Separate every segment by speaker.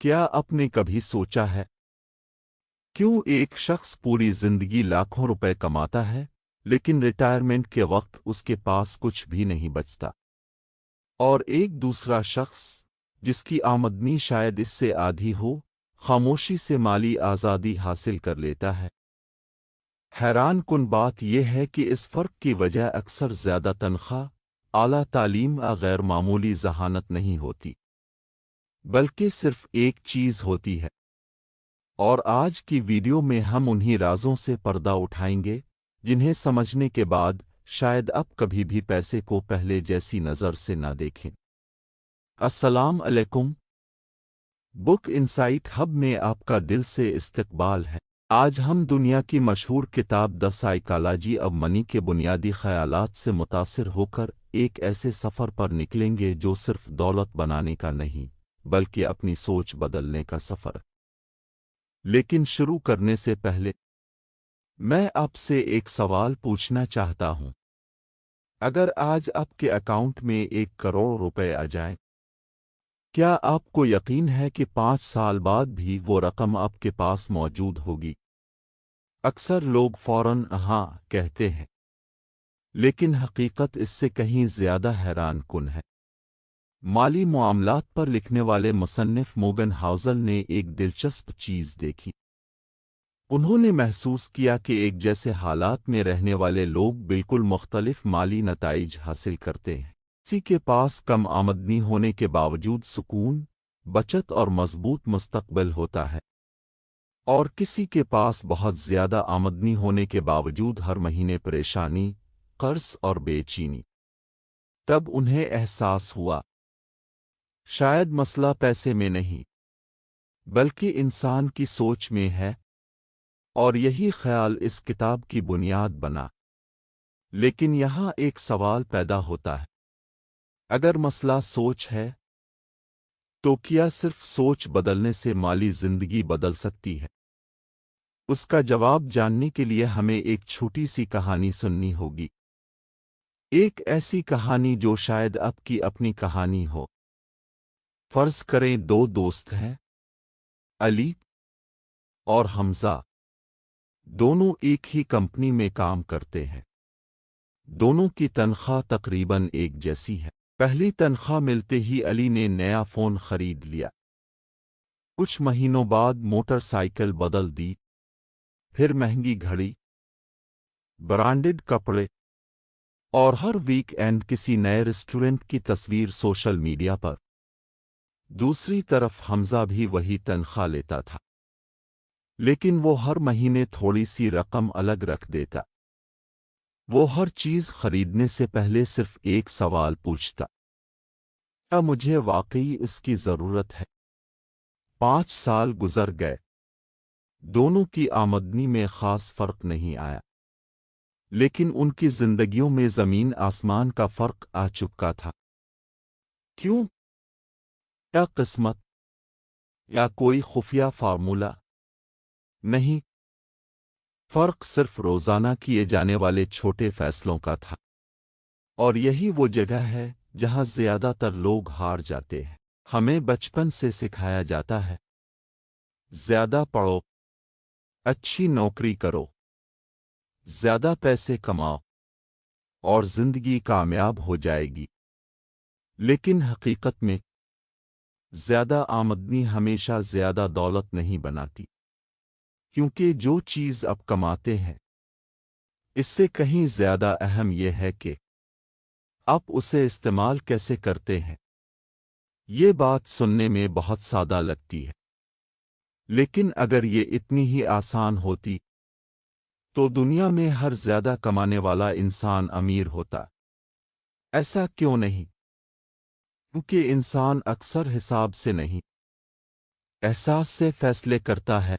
Speaker 1: کیا آپ نے کبھی سوچا ہے کیوں ایک شخص پوری زندگی لاکھوں روپے کماتا ہے لیکن ریٹائرمنٹ کے وقت اس کے پاس کچھ بھی نہیں بچتا، اور ایک دوسرا شخص جس کی آمدنی شاید اس سے آدھی ہو خاموشی سے مالی آزادی حاصل کر لیتا ہے؟ حیران کن بات یہ ہے کہ اس فرق کی وجہ اکثر زیادہ تنخواہ، اعلیٰ تعلیم یا غیر معمولی ذہانت نہیں ہوتی، بلکہ صرف ایک چیز ہوتی ہے، اور آج کی ویڈیو میں ہم انہی رازوں سے پردہ اٹھائیں گے جنہیں سمجھنے کے بعد شاید اب کبھی بھی پیسے کو پہلے جیسی نظر سے نہ دیکھیں۔ السلام علیکم، بک انسائٹ ہب میں آپ کا دل سے استقبال ہے۔ آج ہم دنیا کی مشہور کتاب دی سائیکالوجی آف منی کے بنیادی خیالات سے متاثر ہو کر ایک ایسے سفر پر نکلیں گے جو صرف دولت بنانے کا نہیں بلکہ اپنی سوچ بدلنے کا سفر۔ لیکن شروع کرنے سے پہلے میں آپ سے ایک سوال پوچھنا چاہتا ہوں۔ اگر آج آپ کے اکاؤنٹ میں 1 کروڑ روپے آ جائیں، کیا آپ کو یقین ہے کہ 5 سال بعد بھی وہ رقم آپ کے پاس موجود ہوگی؟ اکثر لوگ فوراً ہاں کہتے ہیں، لیکن حقیقت اس سے کہیں زیادہ حیران کن ہے۔ مالی معاملات پر لکھنے والے مصنف موگن ہاؤزل نے ایک دلچسپ چیز دیکھی۔ انہوں نے محسوس کیا کہ ایک جیسے حالات میں رہنے والے لوگ بالکل مختلف مالی نتائج حاصل کرتے ہیں۔ کسی کے پاس کم آمدنی ہونے کے باوجود سکون، بچت اور مضبوط مستقبل ہوتا ہے، اور کسی کے پاس بہت زیادہ آمدنی ہونے کے باوجود ہر مہینے پریشانی، قرض اور بے چینی۔ تب انہیں احساس ہوا، شاید مسئلہ پیسے میں نہیں بلکہ انسان کی سوچ میں ہے، اور یہی خیال اس کتاب کی بنیاد بنا۔ لیکن یہاں ایک سوال پیدا ہوتا ہے، اگر مسئلہ سوچ ہے تو کیا صرف سوچ بدلنے سے مالی زندگی بدل سکتی ہے؟ اس کا جواب جاننے کے لیے ہمیں ایک چھوٹی سی کہانی سننی ہوگی، ایک ایسی کہانی جو شاید آپ کی اپنی کہانی ہو۔ فرض کریں 2 دوست ہیں، علی اور حمزہ۔ دونوں ایک ہی کمپنی میں کام کرتے ہیں، دونوں کی تنخواہ تقریباً ایک جیسی ہے۔ پہلی تنخواہ ملتے ہی علی نے نیا فون خرید لیا، کچھ مہینوں بعد موٹر سائیکل بدل دی، پھر مہنگی گھڑی، برانڈڈ کپڑے، اور ہر ویک اینڈ کسی نئے ریسٹورنٹ کی تصویر سوشل میڈیا پر۔ دوسری طرف حمزہ بھی وہی تنخواہ لیتا تھا، لیکن وہ ہر مہینے تھوڑی سی رقم الگ رکھ دیتا۔ وہ ہر چیز خریدنے سے پہلے صرف ایک سوال پوچھتا، کیا مجھے واقعی اس کی ضرورت ہے؟ 5 سال گزر گئے، دونوں کی آمدنی میں خاص فرق نہیں آیا، لیکن ان کی زندگیوں میں زمین آسمان کا فرق آ چکا تھا۔ کیوں؟ کیا قسمت یا کوئی خفیہ فارمولہ؟ نہیں، فرق صرف روزانہ کیے جانے والے چھوٹے فیصلوں کا تھا، اور یہی وہ جگہ ہے جہاں زیادہ تر لوگ ہار جاتے ہیں۔ ہمیں بچپن سے سکھایا جاتا ہے، زیادہ پڑھو، اچھی نوکری کرو، زیادہ پیسے کماؤ، اور زندگی کامیاب ہو جائے گی۔ لیکن حقیقت میں زیادہ آمدنی ہمیشہ زیادہ دولت نہیں بناتی، کیونکہ جو چیز آپ کماتے ہیں اس سے کہیں زیادہ اہم یہ ہے کہ آپ اسے استعمال کیسے کرتے ہیں۔ یہ بات سننے میں بہت سادہ لگتی ہے، لیکن اگر یہ اتنی ہی آسان ہوتی تو دنیا میں ہر زیادہ کمانے والا انسان امیر ہوتا۔ ایسا کیوں نہیں؟ کیونکہ انسان اکثر حساب سے نہیں، احساس سے فیصلے کرتا ہے۔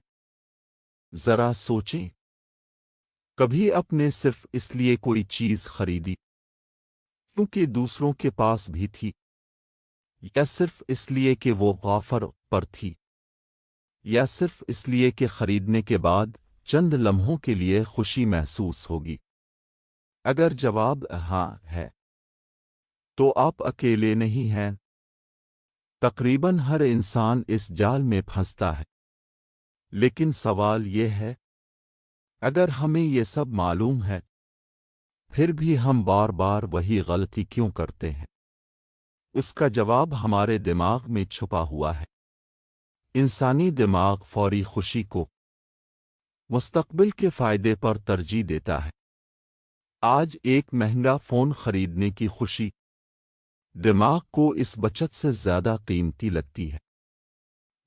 Speaker 1: ذرا سوچیں، کبھی آپ نے صرف اس لیے کوئی چیز خریدی کیونکہ دوسروں کے پاس بھی تھی، یا صرف اس لیے کہ وہ آفر پر تھی، یا صرف اس لیے کہ خریدنے کے بعد چند لمحوں کے لیے خوشی محسوس ہوگی؟ اگر جواب ہاں ہے تو آپ اکیلے نہیں ہیں۔ تقریباً ہر انسان اس جال میں پھنستا ہے، لیکن سوال یہ ہے، اگر ہمیں یہ سب معلوم ہے، پھر بھی ہم بار بار وہی غلطی کیوں کرتے ہیں؟ اس کا جواب ہمارے دماغ میں چھپا ہوا ہے۔ انسانی دماغ فوری خوشی کو مستقبل کے فائدے پر ترجیح دیتا ہے۔ آج ایک مہنگا فون خریدنے کی خوشی دماغ کو اس بچت سے زیادہ قیمتی لگتی ہے،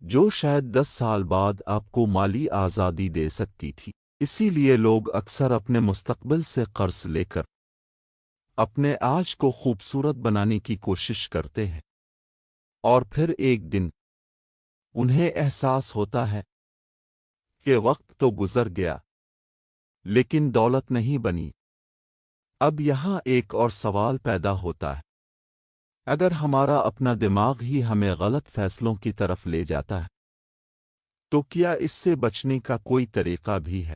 Speaker 1: جو شاید 10 سال بعد آپ کو مالی آزادی دے سکتی تھی۔ اسی لیے لوگ اکثر اپنے مستقبل سے قرض لے کر اپنے آج کو خوبصورت بنانے کی کوشش کرتے ہیں، اور پھر ایک دن انہیں احساس ہوتا ہے کہ وقت تو گزر گیا، لیکن دولت نہیں بنی۔ اب یہاں ایک اور سوال پیدا ہوتا ہے، اگر ہمارا اپنا دماغ ہی ہمیں غلط فیصلوں کی طرف لے جاتا ہے، تو کیا اس سے بچنے کا کوئی طریقہ بھی ہے؟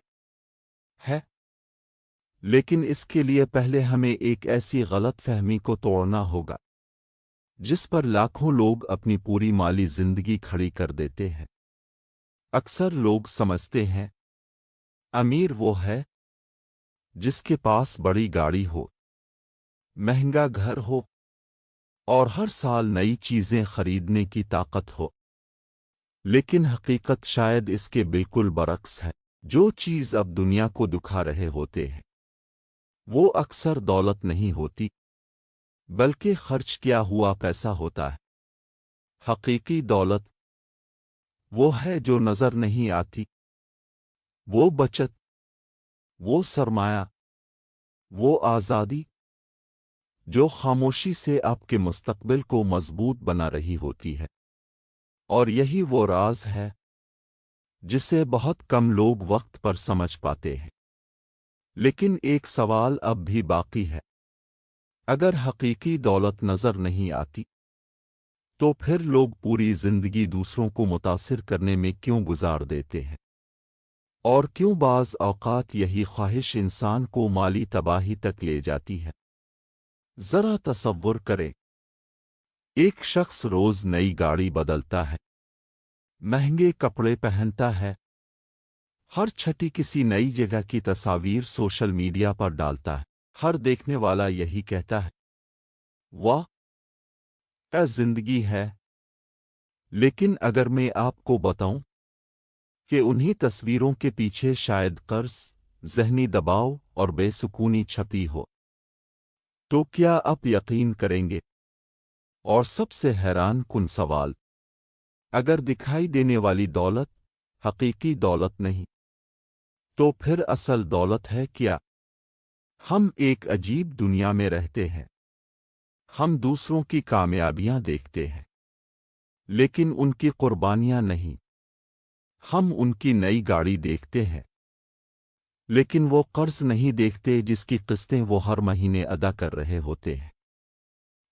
Speaker 1: لیکن اس کے لیے پہلے ہمیں ایک ایسی غلط فہمی کو توڑنا ہوگا جس پر لاکھوں لوگ اپنی پوری مالی زندگی کھڑی کر دیتے ہیں۔ اکثر لوگ سمجھتے ہیں امیر وہ ہے جس کے پاس بڑی گاڑی ہو، مہنگا گھر ہو، اور ہر سال نئی چیزیں خریدنے کی طاقت ہو۔ لیکن حقیقت شاید اس کے بالکل برعکس ہے۔ جو چیز اب دنیا کو دکھا رہے ہوتے ہیں، وہ اکثر دولت نہیں ہوتی، بلکہ خرچ کیا ہوا پیسہ ہوتا ہے۔ حقیقی دولت وہ ہے جو نظر نہیں آتی، وہ بچت، وہ سرمایہ، وہ آزادی جو خاموشی سے آپ کے مستقبل کو مضبوط بنا رہی ہوتی ہے۔ اور یہی وہ راز ہے جسے بہت کم لوگ وقت پر سمجھ پاتے ہیں۔ لیکن ایک سوال اب بھی باقی ہے، اگر حقیقی دولت نظر نہیں آتی، تو پھر لوگ پوری زندگی دوسروں کو متاثر کرنے میں کیوں گزار دیتے ہیں؟ اور کیوں بعض اوقات یہی خواہش انسان کو مالی تباہی تک لے جاتی ہے؟ ذرا تصور کریں، ایک شخص روز نئی گاڑی بدلتا ہے، مہنگے کپڑے پہنتا ہے، ہر چھٹی کسی نئی جگہ کی تصاویر سوشل میڈیا پر ڈالتا ہے۔ ہر دیکھنے والا یہی کہتا ہے، واہ کیا زندگی ہے! لیکن اگر میں آپ کو بتاؤں کہ انہی تصویروں کے پیچھے شاید قرض، ذہنی دباؤ اور بے سکونی چھپی ہو، تو کیا آپ یقین کریں گے؟ اور سب سے حیران کن سوال، اگر دکھائی دینے والی دولت حقیقی دولت نہیں، تو پھر اصل دولت ہے کیا؟ ہم ایک عجیب دنیا میں رہتے ہیں۔ ہم دوسروں کی کامیابیاں دیکھتے ہیں، لیکن ان کی قربانیاں نہیں۔ ہم ان کی نئی گاڑی دیکھتے ہیں، لیکن وہ قرض نہیں دیکھتے جس کی قسطیں وہ ہر مہینے ادا کر رہے ہوتے ہیں۔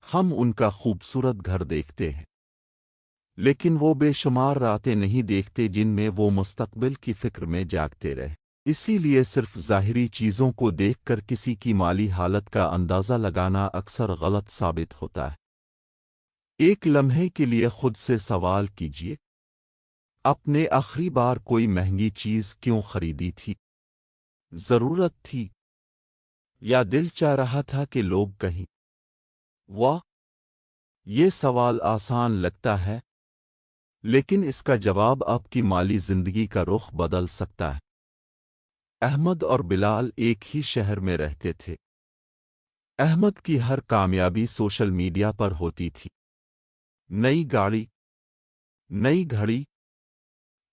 Speaker 1: ہم ان کا خوبصورت گھر دیکھتے ہیں، لیکن وہ بے شمار راتیں نہیں دیکھتے جن میں وہ مستقبل کی فکر میں جاگتے رہے۔ اسی لیے صرف ظاہری چیزوں کو دیکھ کر کسی کی مالی حالت کا اندازہ لگانا اکثر غلط ثابت ہوتا ہے۔ ایک لمحے کے لیے خود سے سوال کیجیے، آپ نے آخری بار کوئی مہنگی چیز کیوں خریدی تھی؟ ضرورت تھی یا دل چاہ رہا تھا کہ لوگ کہیں واہ؟ یہ سوال آسان لگتا ہے، لیکن اس کا جواب آپ کی مالی زندگی کا رخ بدل سکتا ہے۔ احمد اور بلال ایک ہی شہر میں رہتے تھے۔ احمد کی ہر کامیابی سوشل میڈیا پر ہوتی تھی، نئی گاڑی، نئی گھڑی،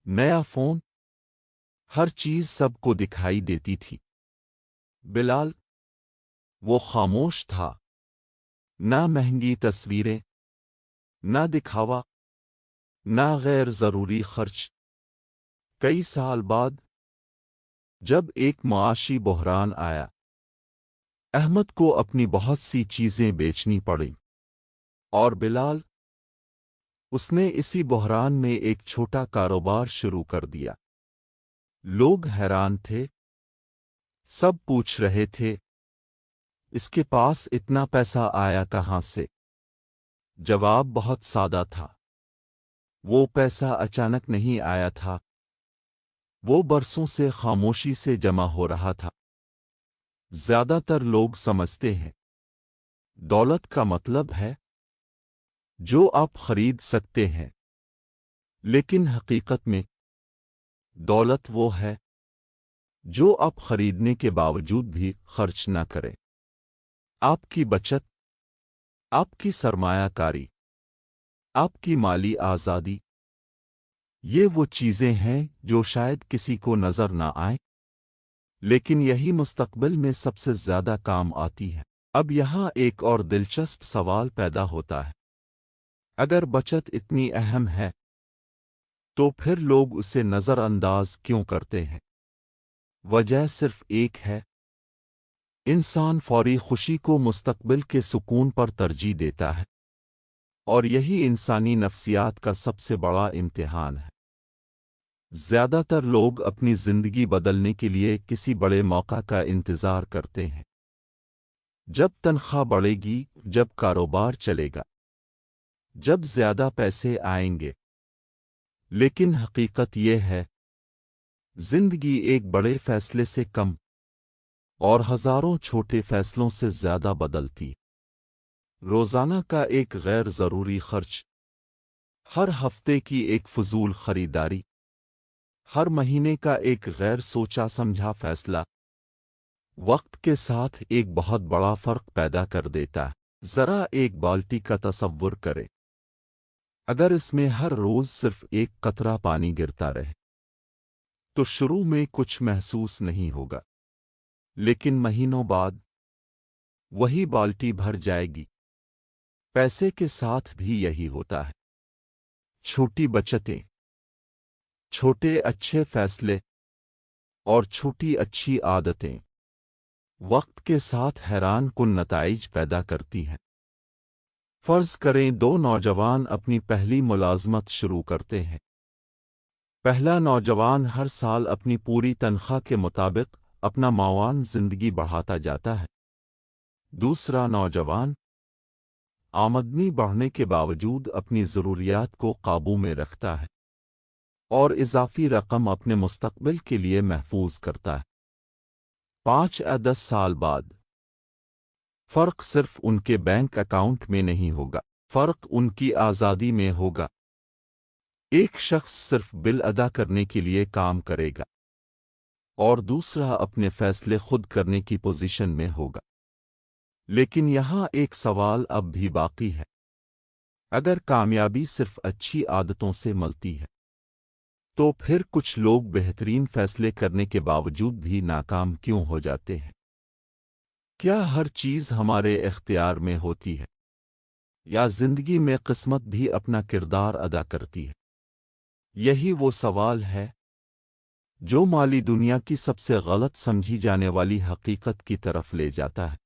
Speaker 1: نیا فون، ہر چیز سب کو دکھائی دیتی تھی۔ بلال وہ خاموش تھا، نہ مہنگی تصویریں، نہ دکھاوا، نہ غیر ضروری خرچ۔ کئی سال بعد جب ایک معاشی بحران آیا، احمد کو اپنی بہت سی چیزیں بیچنی پڑیں، اور بلال اس نے اسی بحران میں ایک چھوٹا کاروبار شروع کر دیا۔ لوگ حیران تھے، سب پوچھ رہے تھے، اس کے پاس اتنا پیسہ آیا کہاں سے؟ جواب بہت سادہ تھا، وہ پیسہ اچانک نہیں آیا تھا، وہ برسوں سے خاموشی سے جمع ہو رہا تھا۔ زیادہ تر لوگ سمجھتے ہیں دولت کا مطلب ہے جو آپ خرید سکتے ہیں، لیکن حقیقت میں دولت وہ ہے جو آپ خریدنے کے باوجود بھی خرچ نہ کریں۔ آپ کی بچت، آپ کی سرمایہ کاری، آپ کی مالی آزادی، یہ وہ چیزیں ہیں جو شاید کسی کو نظر نہ آئیں، لیکن یہی مستقبل میں سب سے زیادہ کام آتی ہے۔ اب یہاں ایک اور دلچسپ سوال پیدا ہوتا ہے، اگر بچت اتنی اہم ہے تو پھر لوگ اسے نظر انداز کیوں کرتے ہیں؟ وجہ صرف ایک ہے، انسان فوری خوشی کو مستقبل کے سکون پر ترجیح دیتا ہے، اور یہی انسانی نفسیات کا سب سے بڑا امتحان ہے۔ زیادہ تر لوگ اپنی زندگی بدلنے کے لیے کسی بڑے موقع کا انتظار کرتے ہیں، جب تنخواہ بڑھے گی، جب کاروبار چلے گا، جب زیادہ پیسے آئیں گے۔ لیکن حقیقت یہ ہے، زندگی ایک بڑے فیصلے سے کم اور ہزاروں چھوٹے فیصلوں سے زیادہ بدلتی۔ روزانہ کا ایک غیر ضروری خرچ، ہر ہفتے کی ایک فضول خریداری، ہر مہینے کا ایک غیر سوچا سمجھا فیصلہ وقت کے ساتھ ایک بہت بڑا فرق پیدا کر دیتا ہے۔ ذرا ایک بالٹی کا تصور کریں، اگر اس میں ہر روز صرف ایک قطرہ پانی گرتا رہے تو شروع میں کچھ محسوس نہیں ہوگا، لیکن مہینوں بعد وہی بالٹی بھر جائے گی۔ پیسے کے ساتھ بھی یہی ہوتا ہے۔ چھوٹی بچتیں، چھوٹے اچھے فیصلے اور چھوٹی اچھی عادتیں وقت کے ساتھ حیران کن نتائج پیدا کرتی ہیں۔ فرض کریں دو نوجوان اپنی پہلی ملازمت شروع کرتے ہیں۔ پہلا نوجوان ہر سال اپنی پوری تنخواہ کے مطابق اپنا معاون زندگی بڑھاتا جاتا ہے۔ دوسرا نوجوان آمدنی بڑھنے کے باوجود اپنی ضروریات کو قابو میں رکھتا ہے اور اضافی رقم اپنے مستقبل کے لیے محفوظ کرتا ہے۔ 5 یا 10 سال بعد فرق صرف ان کے بینک اکاؤنٹ میں نہیں ہوگا، فرق ان کی آزادی میں ہوگا۔ ایک شخص صرف بل ادا کرنے کے لیے کام کرے گا اور دوسرا اپنے فیصلے خود کرنے کی پوزیشن میں ہوگا۔ لیکن یہاں ایک سوال اب بھی باقی ہے، اگر کامیابی صرف اچھی عادتوں سے ملتی ہے تو پھر کچھ لوگ بہترین فیصلے کرنے کے باوجود بھی ناکام کیوں ہو جاتے ہیں؟ کیا ہر چیز ہمارے اختیار میں ہوتی ہے، یا زندگی میں قسمت بھی اپنا کردار ادا کرتی ہے؟ یہی وہ سوال ہے جو مالی دنیا کی سب سے غلط سمجھی جانے والی حقیقت کی طرف لے جاتا ہے۔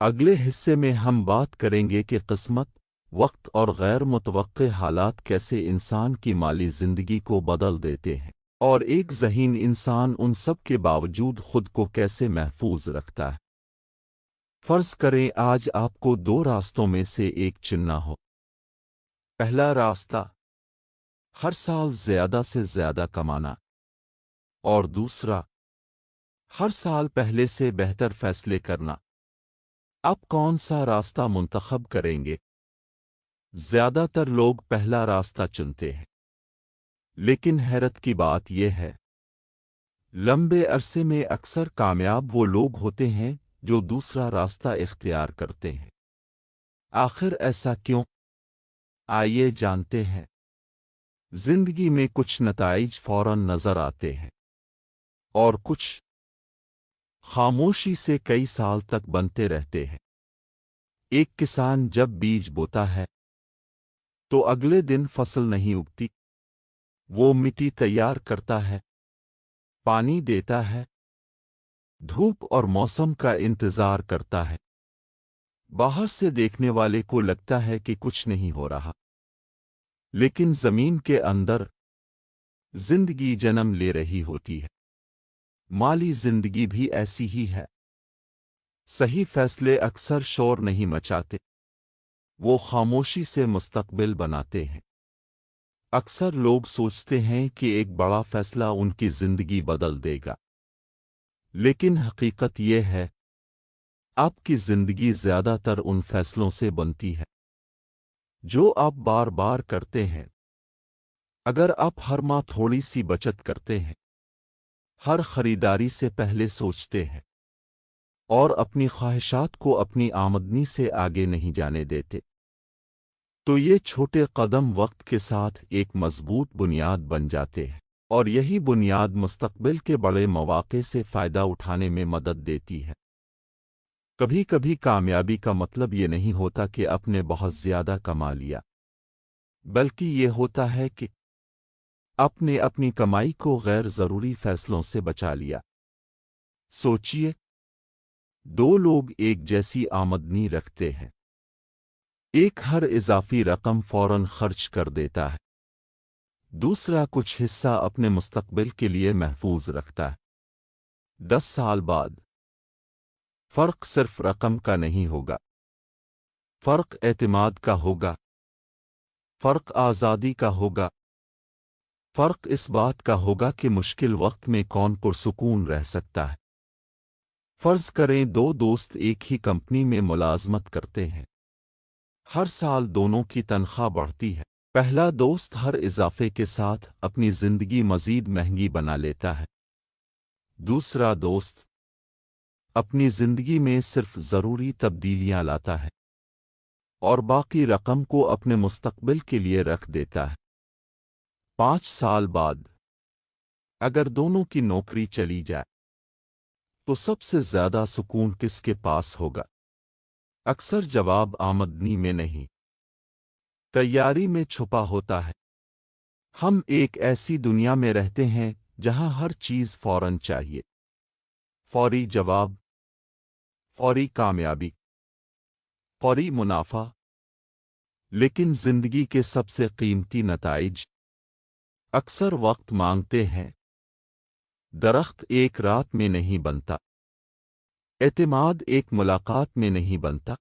Speaker 1: اگلے حصے میں ہم بات کریں گے کہ قسمت، وقت اور غیر متوقع حالات کیسے انسان کی مالی زندگی کو بدل دیتے ہیں، اور ایک ذہین انسان ان سب کے باوجود خود کو کیسے محفوظ رکھتا ہے۔ فرض کریں آج آپ کو 2 راستوں میں سے ایک چننا ہو۔ پہلا راستہ، ہر سال زیادہ سے زیادہ کمانا، اور دوسرا، ہر سال پہلے سے بہتر فیصلے کرنا۔ آپ کون سا راستہ منتخب کریں گے؟ زیادہ تر لوگ پہلا راستہ چنتے ہیں، لیکن حیرت کی بات یہ ہے، لمبے عرصے میں اکثر کامیاب وہ لوگ ہوتے ہیں جو دوسرا راستہ اختیار کرتے ہیں۔ آخر ایسا کیوں؟ آئیے جانتے ہیں۔ زندگی میں کچھ نتائج فوراً نظر آتے ہیں، اور کچھ خاموشی سے کئی سال تک بنتے رہتے ہیں۔ ایک کسان جب بیج بوتا ہے تو اگلے دن فصل نہیں اگتی۔ وہ مٹی تیار کرتا ہے، پانی دیتا ہے، دھوپ اور موسم کا انتظار کرتا ہے۔ باہر سے دیکھنے والے کو لگتا ہے کہ کچھ نہیں ہو رہا، لیکن زمین کے اندر زندگی جنم لے رہی ہوتی ہے۔ مالی زندگی بھی ایسی ہی ہے۔ صحیح فیصلے اکثر شور نہیں مچاتے، وہ خاموشی سے مستقبل بناتے ہیں۔ اکثر لوگ سوچتے ہیں کہ ایک بڑا فیصلہ ان کی زندگی بدل دے گا، لیکن حقیقت یہ ہے آپ کی زندگی زیادہ تر ان فیصلوں سے بنتی ہے جو آپ بار بار کرتے ہیں۔ اگر آپ ہر ماہ تھوڑی سی بچت کرتے ہیں، ہر خریداری سے پہلے سوچتے ہیں اور اپنی خواہشات کو اپنی آمدنی سے آگے نہیں جانے دیتے، تو یہ چھوٹے قدم وقت کے ساتھ ایک مضبوط بنیاد بن جاتے ہیں، اور یہی بنیاد مستقبل کے بڑے مواقع سے فائدہ اٹھانے میں مدد دیتی ہے۔ کبھی کبھی کامیابی کا مطلب یہ نہیں ہوتا کہ آپ نے بہت زیادہ کما لیا، بلکہ یہ ہوتا ہے کہ آپ نے اپنی کمائی کو غیر ضروری فیصلوں سے بچا لیا۔ سوچئے، دو لوگ ایک جیسی آمدنی رکھتے ہیں، ایک ہر اضافی رقم فوراً خرچ کر دیتا ہے، دوسرا کچھ حصہ اپنے مستقبل کے لیے محفوظ رکھتا ہے۔ 10 سال بعد فرق صرف رقم کا نہیں ہوگا، فرق اعتماد کا ہوگا، فرق آزادی کا ہوگا، فرق اس بات کا ہوگا کہ مشکل وقت میں کون پرسکون رہ سکتا ہے۔ فرض کریں دو دوست ایک ہی کمپنی میں ملازمت کرتے ہیں، ہر سال دونوں کی تنخواہ بڑھتی ہے۔ پہلا دوست ہر اضافے کے ساتھ اپنی زندگی مزید مہنگی بنا لیتا ہے، دوسرا دوست اپنی زندگی میں صرف ضروری تبدیلیاں لاتا ہے اور باقی رقم کو اپنے مستقبل کے لیے رکھ دیتا ہے۔ 5 سال بعد اگر دونوں کی نوکری چلی جائے تو سب سے زیادہ سکون کس کے پاس ہوگا؟ اکثر جواب آمدنی میں نہیں، تیاری میں چھپا ہوتا ہے۔ ہم ایک ایسی دنیا میں رہتے ہیں جہاں ہر چیز فوراً چاہیے، فوری جواب، فوری کامیابی، فوری منافع، لیکن زندگی کے سب سے قیمتی نتائج اکثر وقت مانگتے ہیں۔ درخت ایک رات میں نہیں بنتا، اعتماد ایک ملاقات میں نہیں بنتا،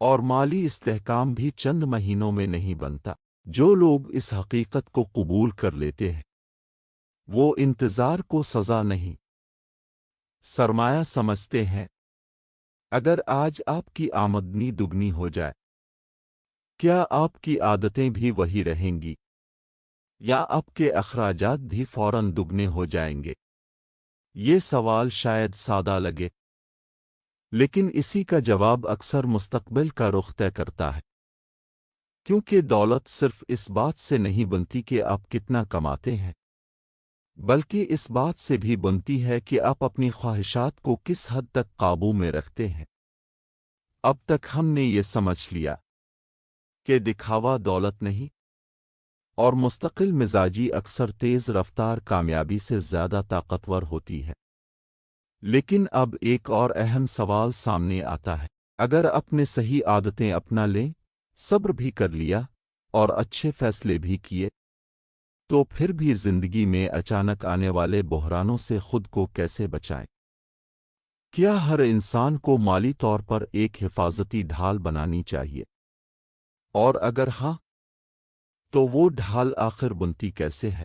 Speaker 1: اور مالی استحکام بھی چند مہینوں میں نہیں بنتا۔ جو لوگ اس حقیقت کو قبول کر لیتے ہیں وہ انتظار کو سزا نہیں، سرمایہ سمجھتے ہیں۔ اگر آج آپ کی آمدنی دگنی ہو جائے، کیا آپ کی عادتیں بھی وہی رہیں گی یا آپ کے اخراجات بھی فوراً دگنے ہو جائیں گے؟ یہ سوال شاید سادہ لگے، لیکن اسی کا جواب اکثر مستقبل کا رخ طے کرتا ہے، کیونکہ دولت صرف اس بات سے نہیں بنتی کہ آپ کتنا کماتے ہیں، بلکہ اس بات سے بھی بنتی ہے کہ آپ اپنی خواہشات کو کس حد تک قابو میں رکھتے ہیں۔ اب تک ہم نے یہ سمجھ لیا کہ دکھاوا دولت نہیں، اور مستقل مزاجی اکثر تیز رفتار کامیابی سے زیادہ طاقتور ہوتی ہے۔ لیکن اب ایک اور اہم سوال سامنے آتا ہے۔ اگر اپنے صحیح عادتیں اپنا لیں، صبر بھی کر لیا اور اچھے فیصلے بھی کیے، تو پھر بھی زندگی میں اچانک آنے والے بحرانوں سے خود کو کیسے بچائیں؟ کیا ہر انسان کو مالی طور پر ایک حفاظتی ڈھال بنانی چاہیے؟ اور اگر ہاں، تو وہ ڈھال آخر بنتی کیسے ہے؟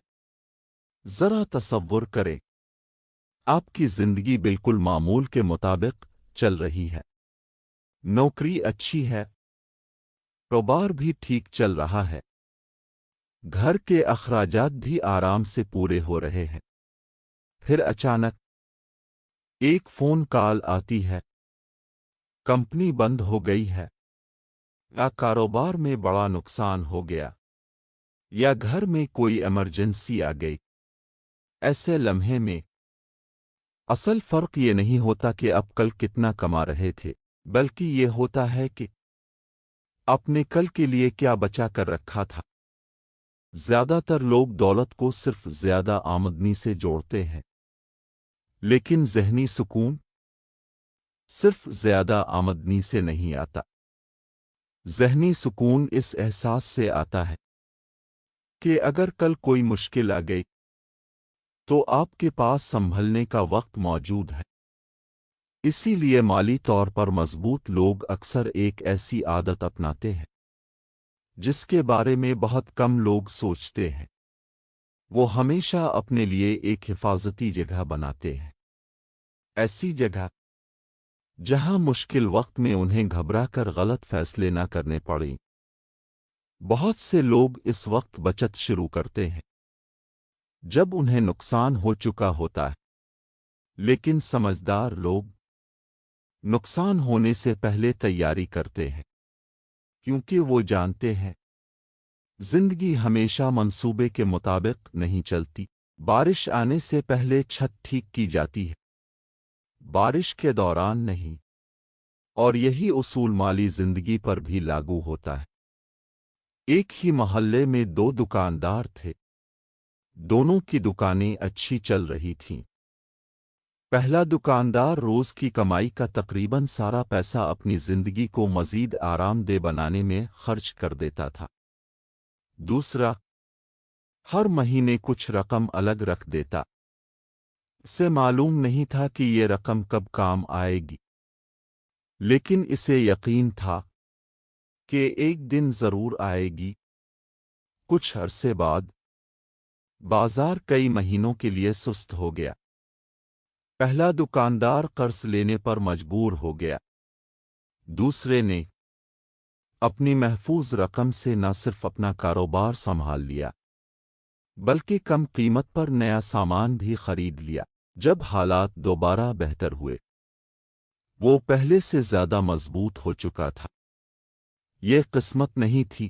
Speaker 1: ذرا تصور کریں، آپ کی زندگی بالکل معمول کے مطابق چل رہی ہے، نوکری اچھی ہے، کاروبار بھی ٹھیک چل رہا ہے، گھر کے اخراجات بھی آرام سے پورے ہو رہے ہیں۔ پھر اچانک ایک فون کال آتی ہے، کمپنی بند ہو گئی ہے، یا کاروبار میں بڑا نقصان ہو گیا، یا گھر میں کوئی ایمرجنسی آ گئی۔ ایسے لمحے میں اصل فرق یہ نہیں ہوتا کہ آپ کل کتنا کما رہے تھے، بلکہ یہ ہوتا ہے کہ آپ نے کل کے لیے کیا بچا کر رکھا تھا۔ زیادہ تر لوگ دولت کو صرف زیادہ آمدنی سے جوڑتے ہیں، لیکن ذہنی سکون صرف زیادہ آمدنی سے نہیں آتا۔ ذہنی سکون اس احساس سے آتا ہے کہ اگر کل کوئی مشکل آ گئی تو آپ کے پاس سنبھلنے کا وقت موجود ہے۔ اسی لیے مالی طور پر مضبوط لوگ اکثر ایک ایسی عادت اپناتے ہیں جس کے بارے میں بہت کم لوگ سوچتے ہیں۔ وہ ہمیشہ اپنے لیے ایک حفاظتی جگہ بناتے ہیں، ایسی جگہ جہاں مشکل وقت میں انہیں گھبرا کر غلط فیصلے نہ کرنے پڑیں۔ بہت سے لوگ اس وقت بچت شروع کرتے ہیں جب انہیں نقصان ہو چکا ہوتا ہے، لیکن سمجھدار لوگ نقصان ہونے سے پہلے تیاری کرتے ہیں، کیونکہ وہ جانتے ہیں زندگی ہمیشہ منصوبے کے مطابق نہیں چلتی۔ بارش آنے سے پہلے چھت ٹھیک کی جاتی ہے، بارش کے دوران نہیں۔ اور یہی اصول مالی زندگی پر بھی لاگو ہوتا ہے۔ ایک ہی محلے میں دو دکاندار تھے، دونوں کی دکانیں اچھی چل رہی تھیں۔ پہلا دکاندار روز کی کمائی کا تقریباً سارا پیسہ اپنی زندگی کو مزید آرام دہ بنانے میں خرچ کر دیتا تھا۔ دوسرا ہر مہینے کچھ رقم الگ رکھ دیتا۔ اسے معلوم نہیں تھا کہ یہ رقم کب کام آئے گی، لیکن اسے یقین تھا کہ ایک دن ضرور آئے گی۔ کچھ عرصے بعد بازار کئی مہینوں کے لیے سست ہو گیا۔ پہلا دکاندار قرض لینے پر مجبور ہو گیا، دوسرے نے اپنی محفوظ رقم سے نہ صرف اپنا کاروبار سنبھال لیا بلکہ کم قیمت پر نیا سامان بھی خرید لیا۔ جب حالات دوبارہ بہتر ہوئے، وہ پہلے سے زیادہ مضبوط ہو چکا تھا۔ یہ قسمت نہیں تھی،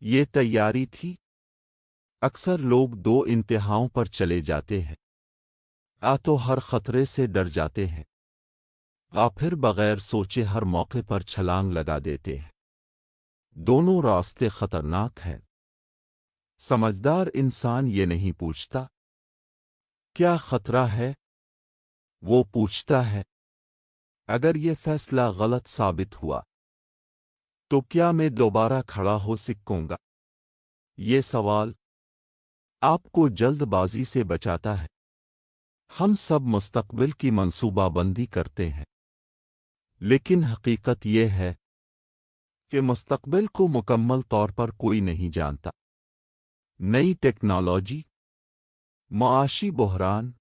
Speaker 1: یہ تیاری تھی۔ اکثر لوگ دو انتہاؤں پر چلے جاتے ہیں، تو ہر خطرے سے ڈر جاتے ہیں، پھر بغیر سوچے ہر موقع پر چھلانگ لگا دیتے ہیں۔ دونوں راستے خطرناک ہیں۔ سمجھدار انسان یہ نہیں پوچھتا کیا خطرہ ہے، وہ پوچھتا ہے اگر یہ فیصلہ غلط ثابت ہوا تو کیا میں دوبارہ کھڑا ہو سکوں گا؟ یہ سوال آپ کو جلد بازی سے بچاتا ہے۔ ہم سب مستقبل کی منصوبہ بندی کرتے ہیں، لیکن حقیقت یہ ہے کہ مستقبل کو مکمل طور پر کوئی نہیں جانتا۔ نئی ٹیکنالوجی، معاشی بحران،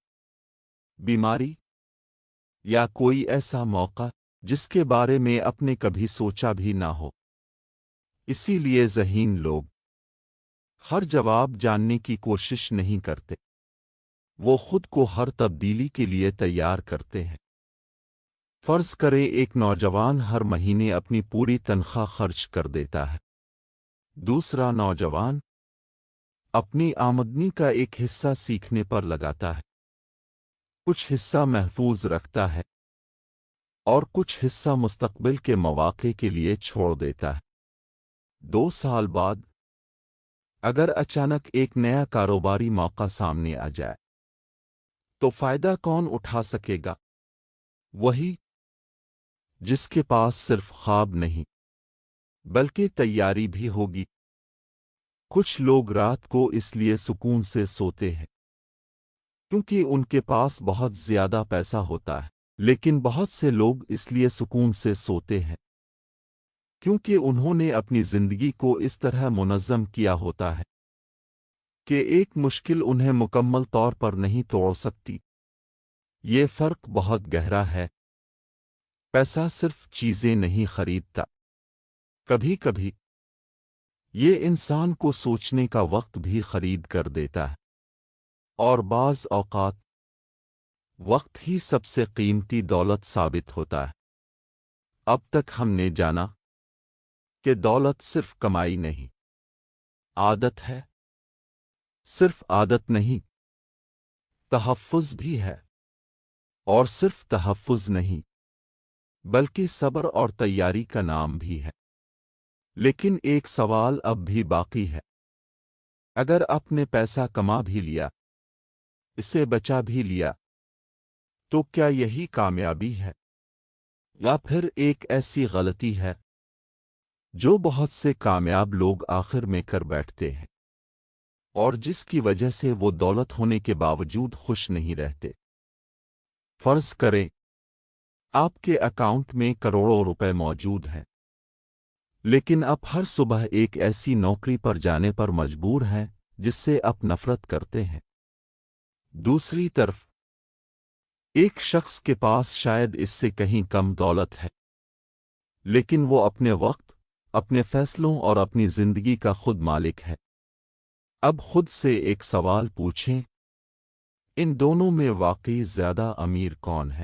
Speaker 1: بیماری یا کوئی ایسا موقع جس کے بارے میں آپ نے کبھی سوچا بھی نہ ہو۔ اسی لیے ذہین لوگ ہر جواب جاننے کی کوشش نہیں کرتے، وہ خود کو ہر تبدیلی کے لیے تیار کرتے ہیں۔ فرض کریں ایک نوجوان ہر مہینے اپنی پوری تنخواہ خرچ کر دیتا ہے، دوسرا نوجوان اپنی آمدنی کا ایک حصہ سیکھنے پر لگاتا ہے، کچھ حصہ محفوظ رکھتا ہے اور کچھ حصہ مستقبل کے مواقع کے لیے چھوڑ دیتا ہے۔ 2 سال بعد اگر اچانک ایک نیا کاروباری موقع سامنے آ جائے تو فائدہ کون اٹھا سکے گا؟ وہی جس کے پاس صرف خواب نہیں بلکہ تیاری بھی ہوگی۔ کچھ لوگ رات کو اس لیے سکون سے سوتے ہیں کیونکہ ان کے پاس بہت زیادہ پیسہ ہوتا ہے، لیکن بہت سے لوگ اس لیے سکون سے سوتے ہیں کیونکہ انہوں نے اپنی زندگی کو اس طرح منظم کیا ہوتا ہے کہ ایک مشکل انہیں مکمل طور پر نہیں توڑ سکتی۔ یہ فرق بہت گہرا ہے۔ پیسہ صرف چیزیں نہیں خریدتا، کبھی کبھی یہ انسان کو سوچنے کا وقت بھی خرید کر دیتا ہے، اور بعض اوقات وقت ہی سب سے قیمتی دولت ثابت ہوتا ہے۔ اب تک ہم نے جانا کہ دولت صرف کمائی نہیں، عادت ہے۔ صرف عادت نہیں، تحفظ بھی ہے، اور صرف تحفظ نہیں بلکہ صبر اور تیاری کا نام بھی ہے۔ لیکن ایک سوال اب بھی باقی ہے، اگر آپ نے پیسہ کما بھی لیا، اسے بچا بھی لیا، تو کیا یہی کامیابی ہے؟ یا پھر ایک ایسی غلطی ہے جو بہت سے کامیاب لوگ آخر میں کر بیٹھتے ہیں، اور جس کی وجہ سے وہ دولت ہونے کے باوجود خوش نہیں رہتے؟ فرض کریں آپ کے اکاؤنٹ میں کروڑوں روپے موجود ہیں، لیکن اب ہر صبح ایک ایسی نوکری پر جانے پر مجبور ہیں جس سے آپ نفرت کرتے ہیں۔ دوسری طرف ایک شخص کے پاس شاید اس سے کہیں کم دولت ہے، لیکن وہ اپنے وقت، اپنے فیصلوں اور اپنی زندگی کا خود مالک ہے۔ اب خود سے ایک سوال پوچھیں، ان دونوں میں واقعی زیادہ امیر کون ہے؟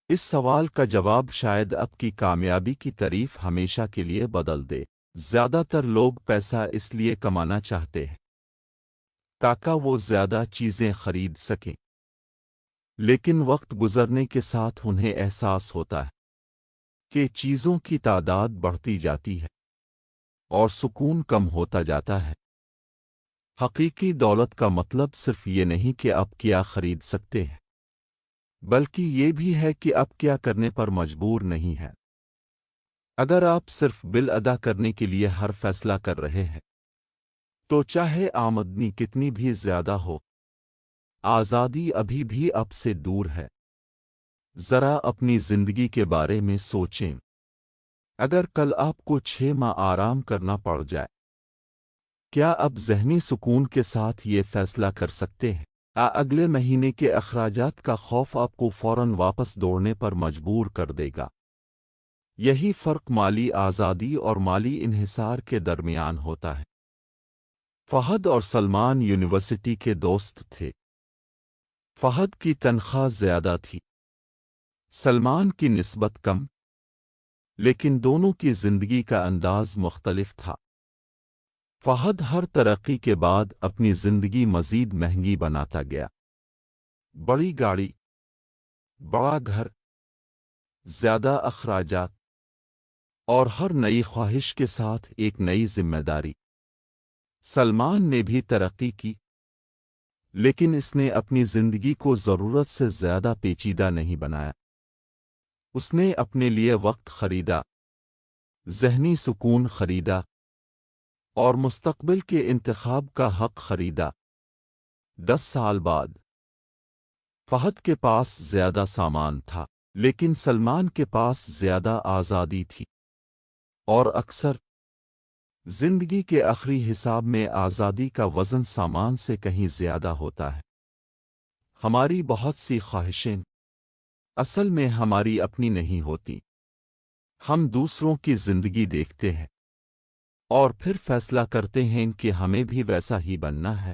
Speaker 1: اس سوال کا جواب شاید آپ کی کامیابی کی تعریف ہمیشہ کے لیے بدل دے۔ زیادہ تر لوگ پیسہ اس لیے کمانا چاہتے ہیں تاکہ وہ زیادہ چیزیں خرید سکیں، لیکن وقت گزرنے کے ساتھ انہیں احساس ہوتا ہے کہ چیزوں کی تعداد بڑھتی جاتی ہے اور سکون کم ہوتا جاتا ہے۔ حقیقی دولت کا مطلب صرف یہ نہیں کہ آپ کیا خرید سکتے ہیں، بلکہ یہ بھی ہے کہ آپ کیا کرنے پر مجبور نہیں ہیں۔ اگر آپ صرف بل ادا کرنے کے لیے ہر فیصلہ کر رہے ہیں تو چاہے آمدنی کتنی بھی زیادہ ہو، آزادی ابھی بھی آپ سے دور ہے۔ ذرا اپنی زندگی کے بارے میں سوچیں، اگر کل آپ کو 6 ماہ آرام کرنا پڑ جائے، کیا آپ ذہنی سکون کے ساتھ یہ فیصلہ کر سکتے ہیں؟ اگلے مہینے کے اخراجات کا خوف آپ کو فوراً واپس دوڑنے پر مجبور کر دے گا۔ یہی فرق مالی آزادی اور مالی انحصار کے درمیان ہوتا ہے۔ فہد اور سلمان یونیورسٹی کے دوست تھے۔ فہد کی تنخواہ زیادہ تھی، سلمان کی نسبت کم، لیکن دونوں کی زندگی کا انداز مختلف تھا۔ فہد ہر ترقی کے بعد اپنی زندگی مزید مہنگی بناتا گیا۔ بڑی گاڑی، بڑا گھر، زیادہ اخراجات، اور ہر نئی خواہش کے ساتھ ایک نئی ذمہ داری۔ سلمان نے بھی ترقی کی، لیکن اس نے اپنی زندگی کو ضرورت سے زیادہ پیچیدہ نہیں بنایا۔ اس نے اپنے لیے وقت خریدا، ذہنی سکون خریدا، اور مستقبل کے انتخاب کا حق خریدا۔ 10 سال بعد فہد کے پاس زیادہ سامان تھا، لیکن سلمان کے پاس زیادہ آزادی تھی۔ اور اکثر زندگی کے آخری حساب میں آزادی کا وزن سامان سے کہیں زیادہ ہوتا ہے۔ ہماری بہت سی خواہشیں اصل میں ہماری اپنی نہیں ہوتی۔ ہم دوسروں کی زندگی دیکھتے ہیں اور پھر فیصلہ کرتے ہیں کہ ہمیں بھی ویسا ہی بننا ہے۔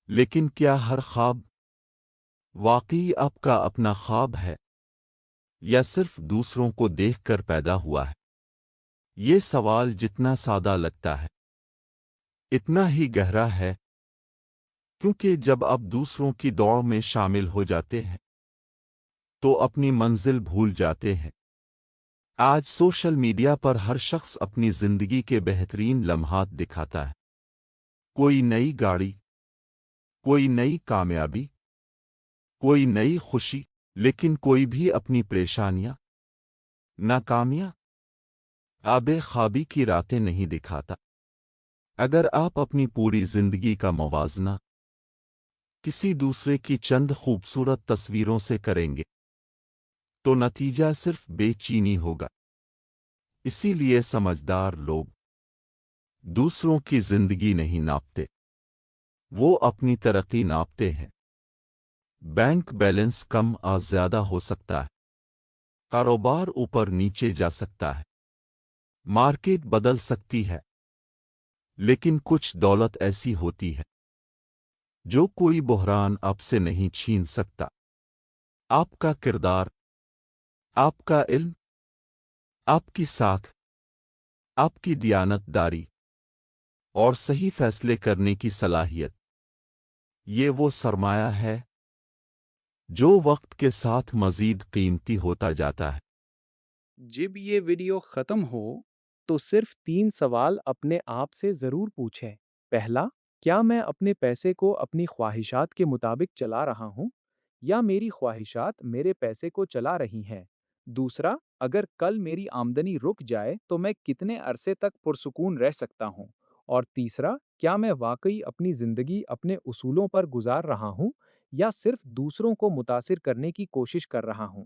Speaker 1: لیکن کیا ہر خواب واقعی آپ کا اپنا خواب ہے، یا صرف دوسروں کو دیکھ کر پیدا ہوا ہے؟ یہ سوال جتنا سادہ لگتا ہے، اتنا ہی گہرا ہے، کیونکہ جب آپ دوسروں کی دوڑ میں شامل ہو جاتے ہیں تو اپنی منزل بھول جاتے ہیں۔ آج سوشل میڈیا پر ہر شخص اپنی زندگی کے بہترین لمحات دکھاتا ہے۔ کوئی نئی گاڑی، کوئی نئی کامیابی، کوئی نئی خوشی، لیکن کوئی بھی اپنی پریشانیاں، ناکامیاں، آب خوابی کی راتیں نہیں دکھاتا۔ اگر آپ اپنی پوری زندگی کا موازنہ کسی دوسرے کی چند خوبصورت تصویروں سے کریں گے تو نتیجہ صرف بے چینی ہوگا۔ اسی لیے سمجھدار لوگ دوسروں کی زندگی نہیں ناپتے، وہ اپنی ترقی ناپتے ہیں۔ بینک بیلنس کم یا زیادہ ہو سکتا ہے، کاروبار اوپر نیچے جا سکتا ہے، مارکیٹ بدل سکتی ہے، لیکن کچھ دولت ایسی ہوتی ہے جو کوئی بحران آپ سے نہیں چھین سکتا۔ آپ کا کردار، آپ کا علم، آپ کی ساکھ، آپ کی دیانت داری اور صحیح فیصلے کرنے کی صلاحیت، یہ وہ سرمایہ ہے جو وقت کے ساتھ مزید قیمتی ہوتا جاتا ہے۔
Speaker 2: جب یہ ویڈیو ختم ہو تو صرف 3 سوال اپنے آپ سے ضرور پوچھیں۔ پہلا، کیا میں اپنے پیسے کو اپنی خواہشات کے مطابق چلا رہا ہوں یا میری خواہشات میرے پیسے کو چلا رہی ہیں؟ دوسرا، اگر کل میری آمدنی رک جائے تو میں کتنے عرصے تک پرسکون رہ سکتا ہوں؟ اور تیسرا، کیا میں واقعی اپنی زندگی اپنے اصولوں پر گزار رہا ہوں یا صرف دوسروں کو متاثر کرنے کی کوشش کر رہا ہوں؟